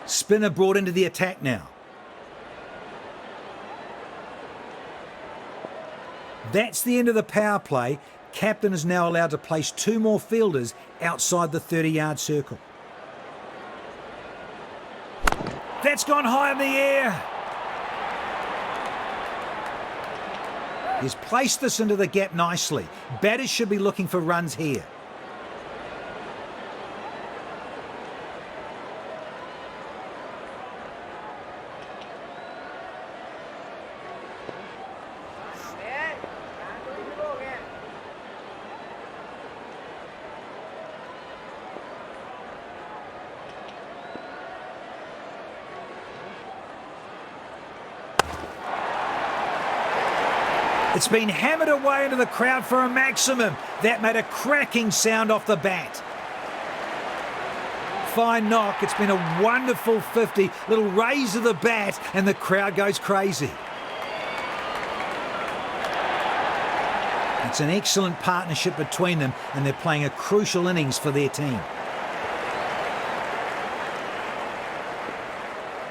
Spinner brought into the attack now. That's the end of the power play. Captain is now allowed to place 2 more fielders outside the 30-yard circle. That's gone high in the air. He's placed this into the gap nicely. Batters should be looking for runs here. It's been hammered away into the crowd for a maximum. That made a cracking sound off the bat. Fine knock. It's been a wonderful 50. Little raise of the bat and the crowd goes crazy. It's an excellent partnership between them and they're playing a crucial innings for their team.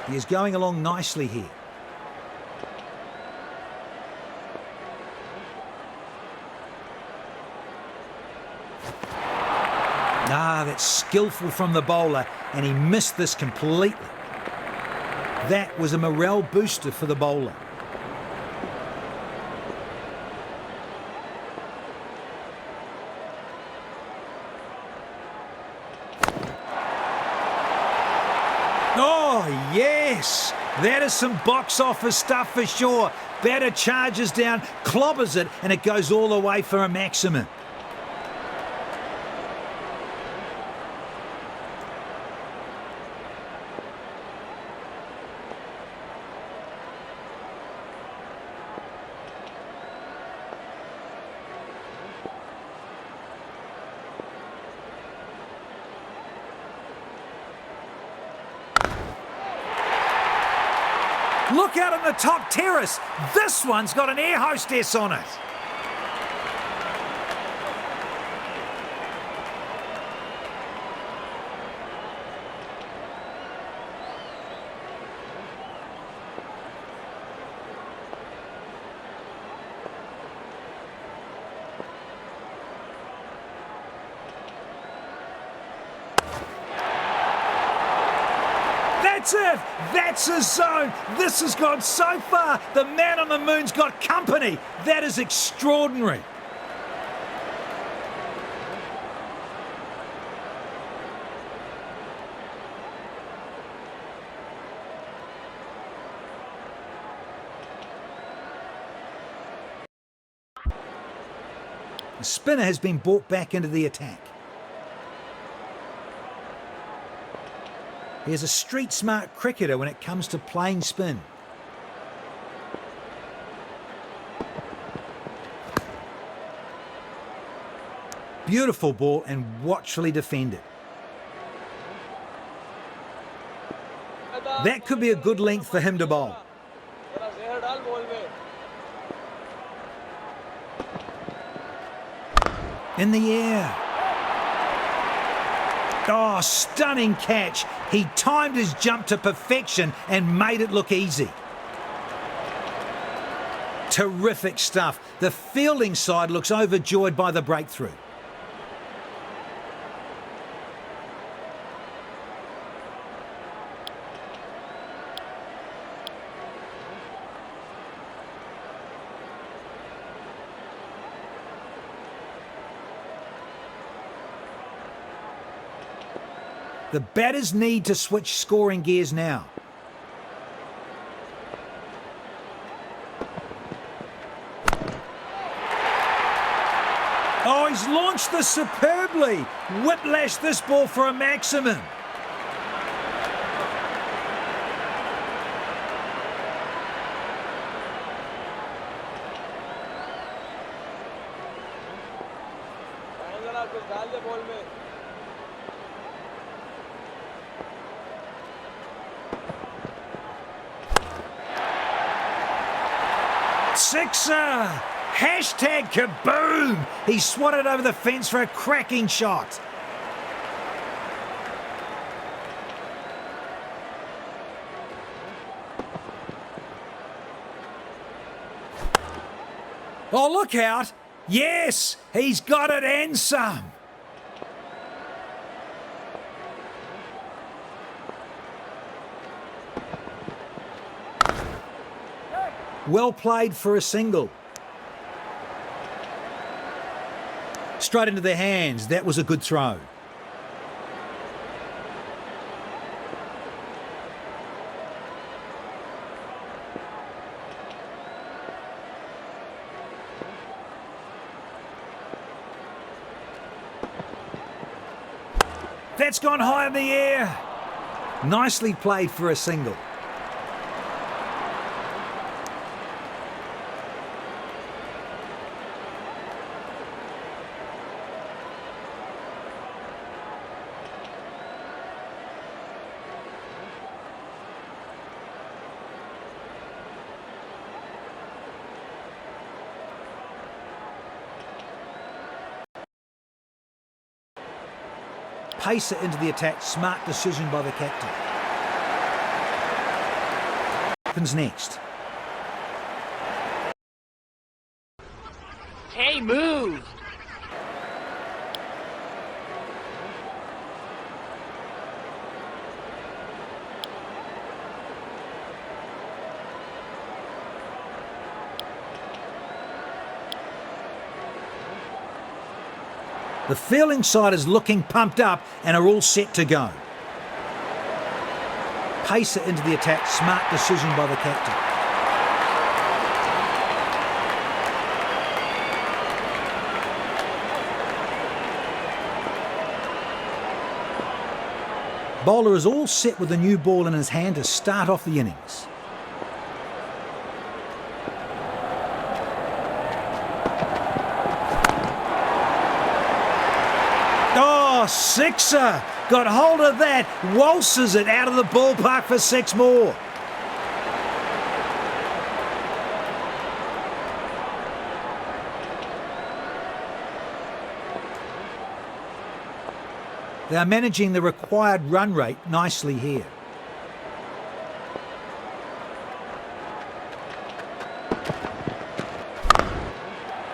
He is going along nicely here. That's skillful from the bowler, and he missed this completely. That was a morale booster for the bowler. Oh, yes! That is some box office stuff for sure. Batter charges down, clobbers it, and it goes all the way for a maximum. Look out on the top terrace. This one's got an air hostess on it. That's it! That's a zone! This has gone so far! The man on the moon's got company! That is extraordinary! The spinner has been brought back into the attack. He is a street-smart cricketer when it comes to playing spin. Beautiful ball and watchfully defended. That could be a good length for him to bowl. In the air. Oh, stunning catch. He timed his jump to perfection and made it look easy. Terrific stuff. The fielding side looks overjoyed by the breakthrough. The batters need to switch scoring gears now. Oh, he's launched this superbly. Whiplash this ball for a maximum. Sixer! Hashtag kaboom! He swatted over the fence for a cracking shot. Oh, look out. Yes, he's got it and some. Well played for a single. Straight into their hands. That was a good throw. That's gone high in the air. Nicely played for a single. Pace it into the attack. Smart decision by the captain. What happens next? Hey, move! The fielding side is looking pumped up and are all set to go. Pace it into the attack. Smart decision by the captain. Bowler is all set with the new ball in his hand to start off the innings. Oh, sixer! Got hold of that, waltzes it out of the ballpark for 6 more. They are managing the required run rate nicely here.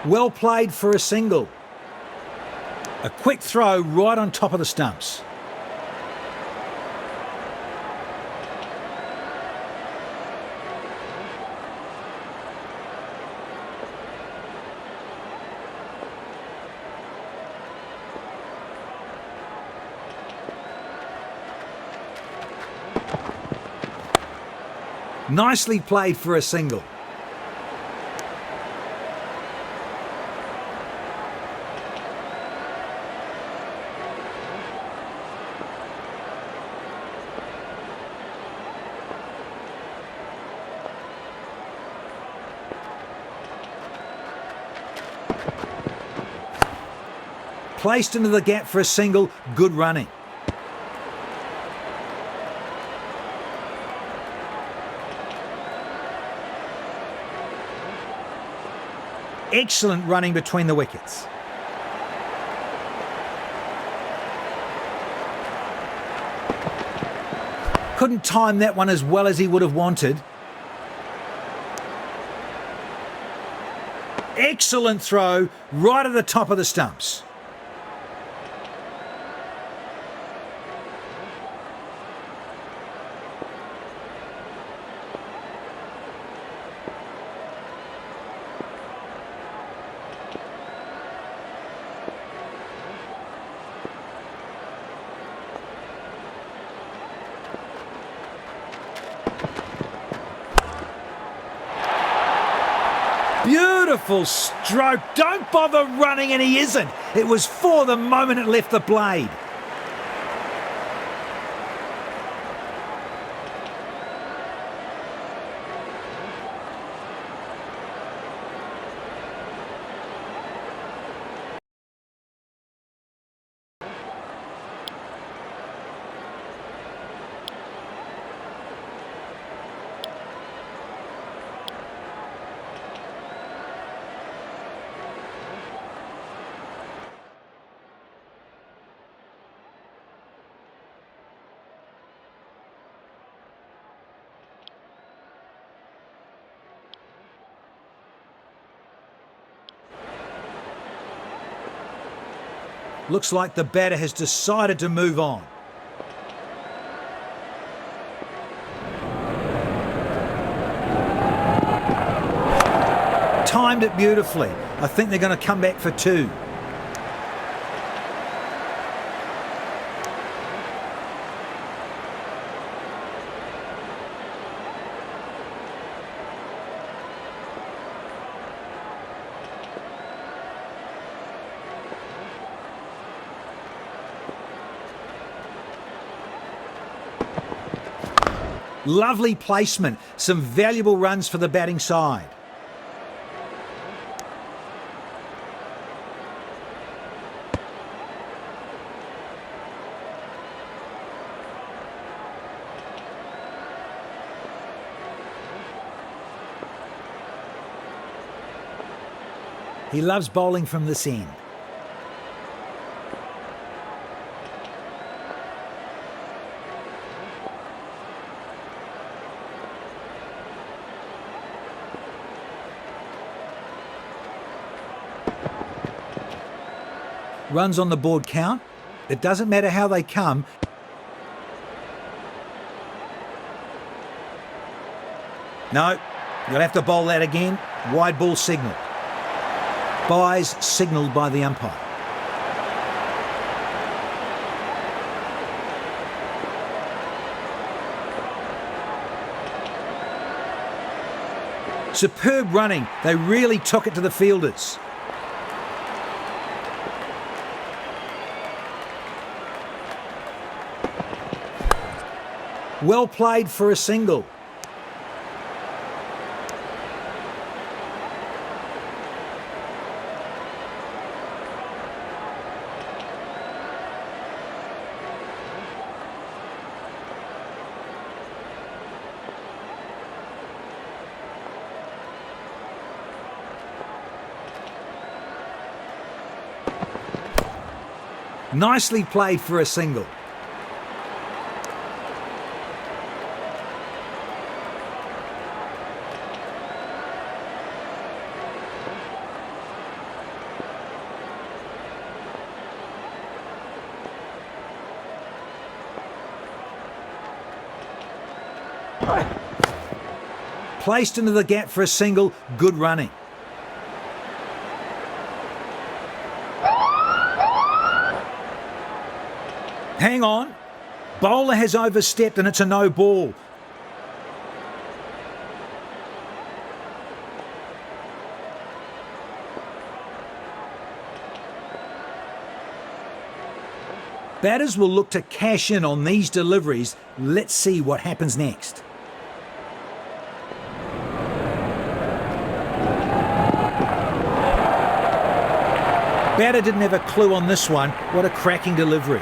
Well played for a single. A quick throw right on top of the stumps. Nicely played for a single. Placed into the gap for a single. Good running. Excellent running between the wickets. Couldn't time that one as well as he would have wanted. Excellent throw right at the top of the stumps. Beautiful stroke. Don't bother running, and he isn't. It was for the moment it left the blade. Looks like the batter has decided to move on. Timed it beautifully. I think they're going to come back for two. Lovely placement. Some valuable runs for the batting side. He loves bowling from this end. Runs on the board count. It doesn't matter how they come. No, you'll have to bowl that again. Wide ball signal. Byes signalled by the umpire. Superb running. They really took it to the fielders. Well played for a single. Nicely played for a single. Placed into the gap for a single. Good running. Hang on. Bowler has overstepped and it's a no ball. Batters will look to cash in on these deliveries. Let's see what happens next. Batter didn't have a clue on this one. What a cracking delivery.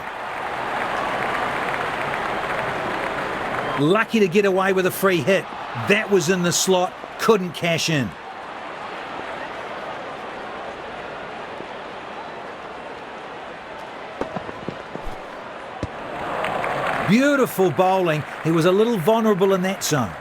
Lucky to get away with a free hit. That was in the slot. Couldn't cash in. Beautiful bowling. He was a little vulnerable in that zone.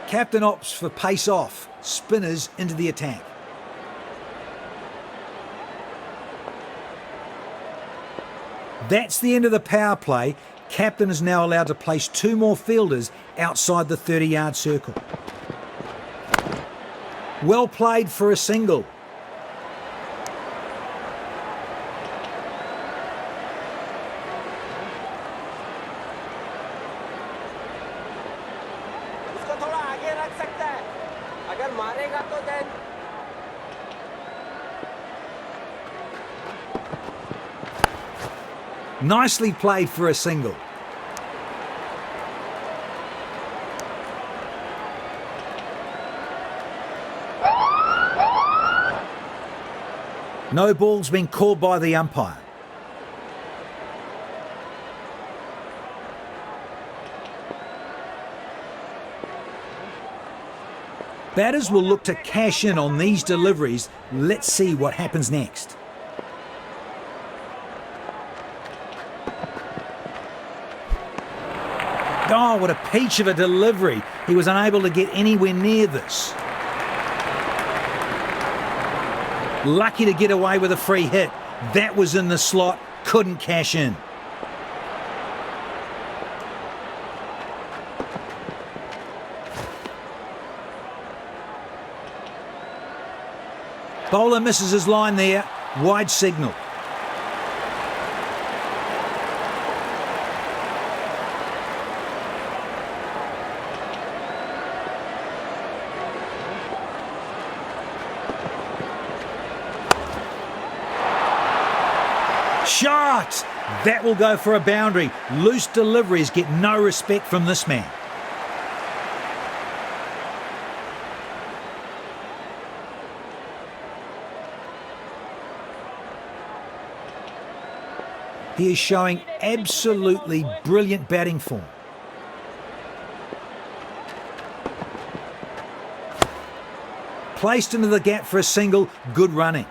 Captain opts for pace off, spinners into the attack. That's the end of the power play. Captain is now allowed to place two more fielders outside the 30-yard circle. Well played for a single. Nicely played for a single. No ball's been called by the umpire. Batters will look to cash in on these deliveries. Let's see what happens next. Oh, what a peach of a delivery. He was unable to get anywhere near this. Lucky to get away with a free hit. That was in the slot, couldn't cash in. Bowler misses his line there, wide signal. Shot! That will go for a boundary. Loose deliveries get no respect from this man. He is showing absolutely brilliant batting form. Placed into the gap for a single, good running.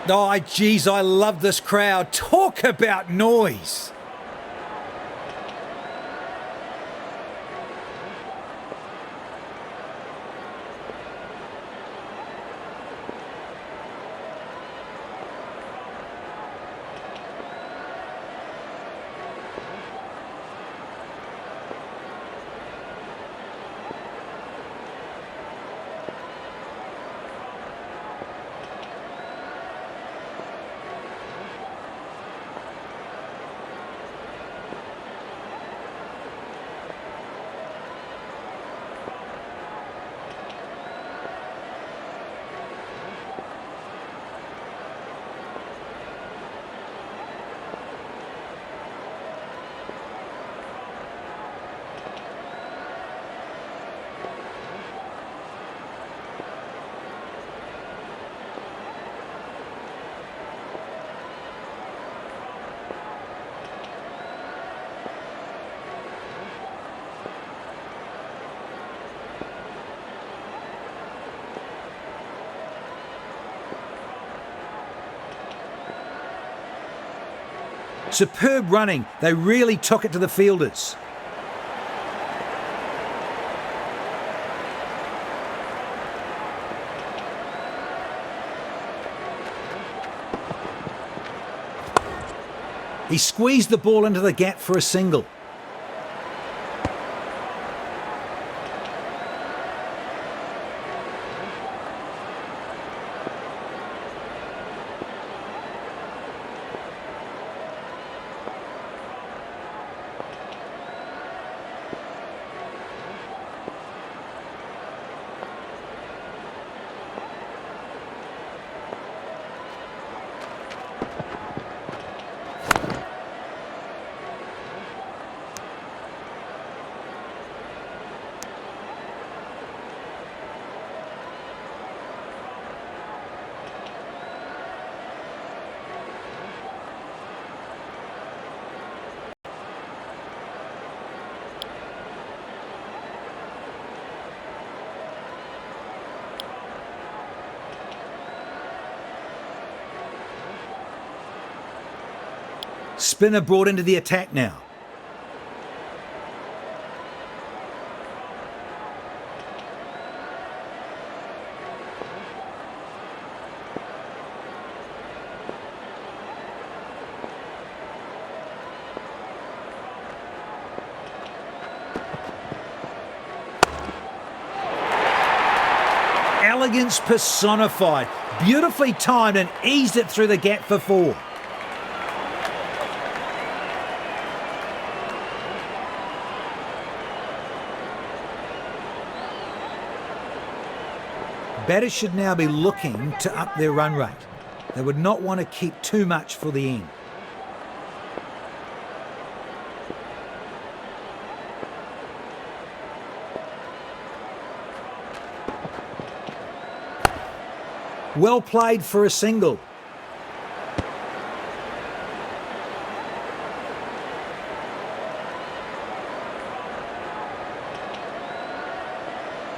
Oh, geez, I love this crowd. Talk about noise. Superb running. They really took it to the fielders. He squeezed the ball into the gap for a single. Spinner brought into the attack now. Elegance personified. Beautifully timed and eased it through the gap for four. Batters should now be looking to up their run rate. They would not want to keep too much for the end. Well played for a single.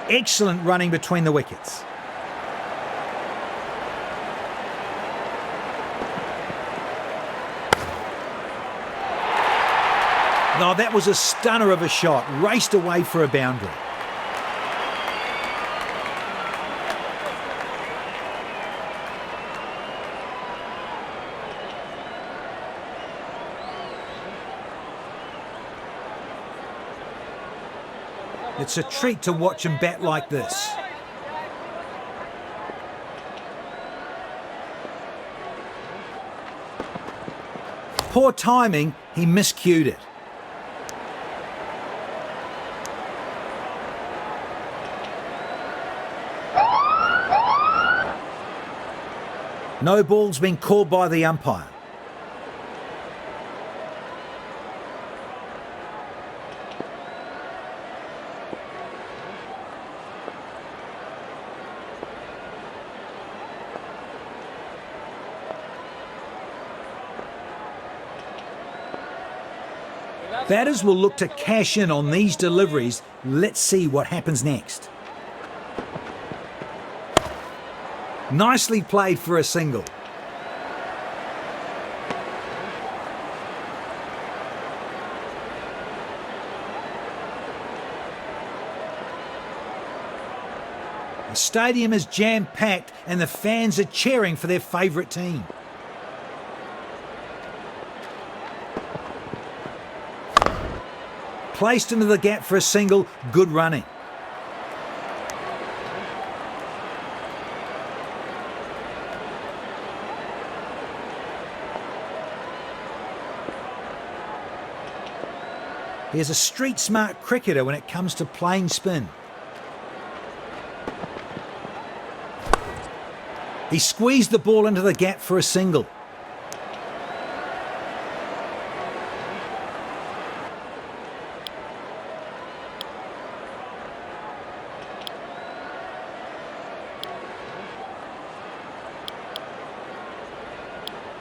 Excellent running between the wickets. No, that was a stunner of a shot. Raced away for a boundary. It's a treat to watch him bat like this. Poor timing, he miscued it. No ball's been called by the umpire. Batters will look to cash in on these deliveries. Let's see what happens next. Nicely played for a single. The stadium is jam-packed and the fans are cheering for their favourite team. Placed into the gap for a single, good running. He's a street-smart cricketer when it comes to playing spin. He squeezed the ball into the gap for a single.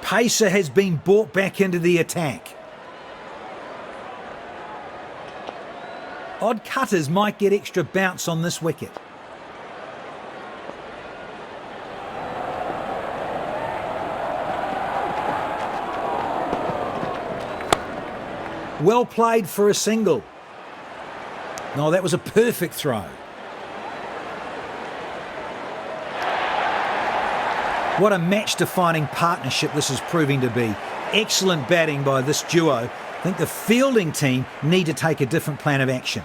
Pacer has been brought back into the attack. Odd cutters might get extra bounce on this wicket. Well played for a single. No, that was a perfect throw. What a match-defining partnership this is proving to be. Excellent batting by this duo. I think the fielding team need to take a different plan of action.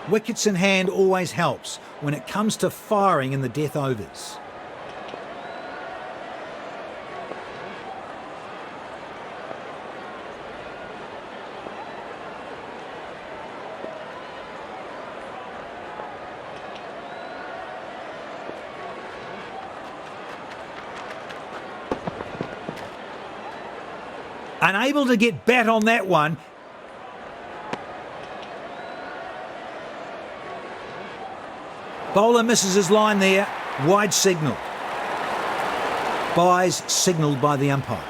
Wickets in hand always helps when it comes to firing in the death overs. Unable to get bat on that one. Bowler misses his line there. Wide signal. Byes signalled by the umpire.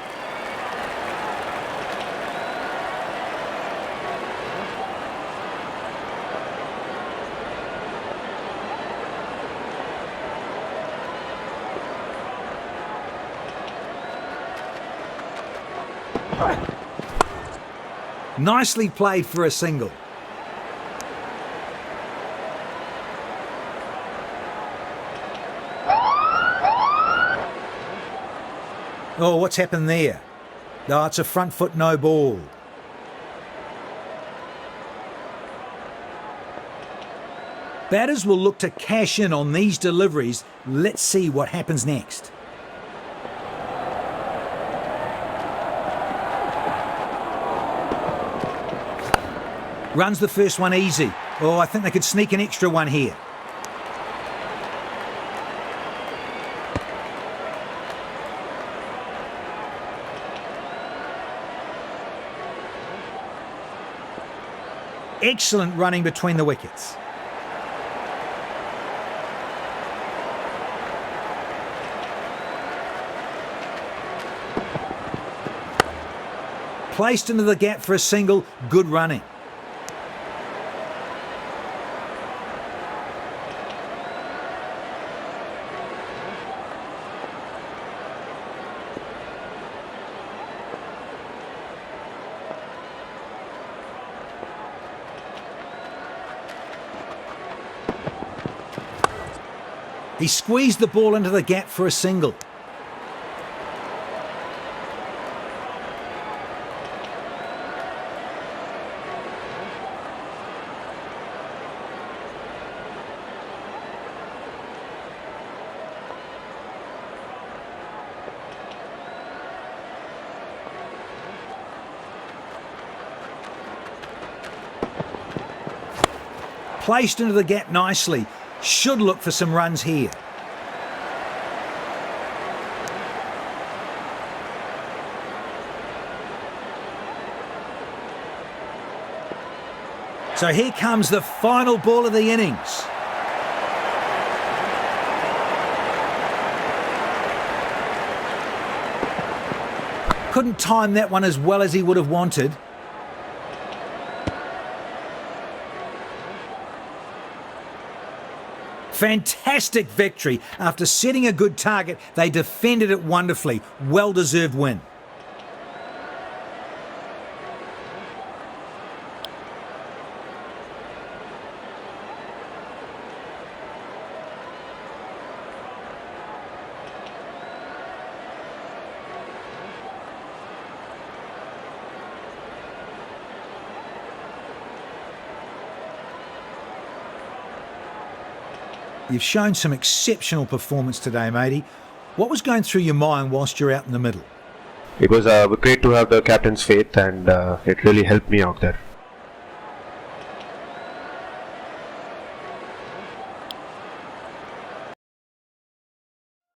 Nicely played for a single. Oh, what's happened there? Oh, it's a front foot no ball. Batters will look to cash in on these deliveries. Let's see what happens next. Runs the first one easy. Oh, I think they could sneak an extra one here. Excellent running between the wickets. Placed into the gap for a single, good running. He squeezed the ball into the gap for a single. Placed into the gap nicely. Should look for some runs here. So here comes the final ball of the innings. Couldn't time that one as well as he would have wanted. Fantastic victory. After setting a good target, they defended it wonderfully. Well-deserved win. You've shown some exceptional performance today, matey. What was going through your mind whilst you're out in the middle? It was great to have the captain's faith, and it really helped me out there.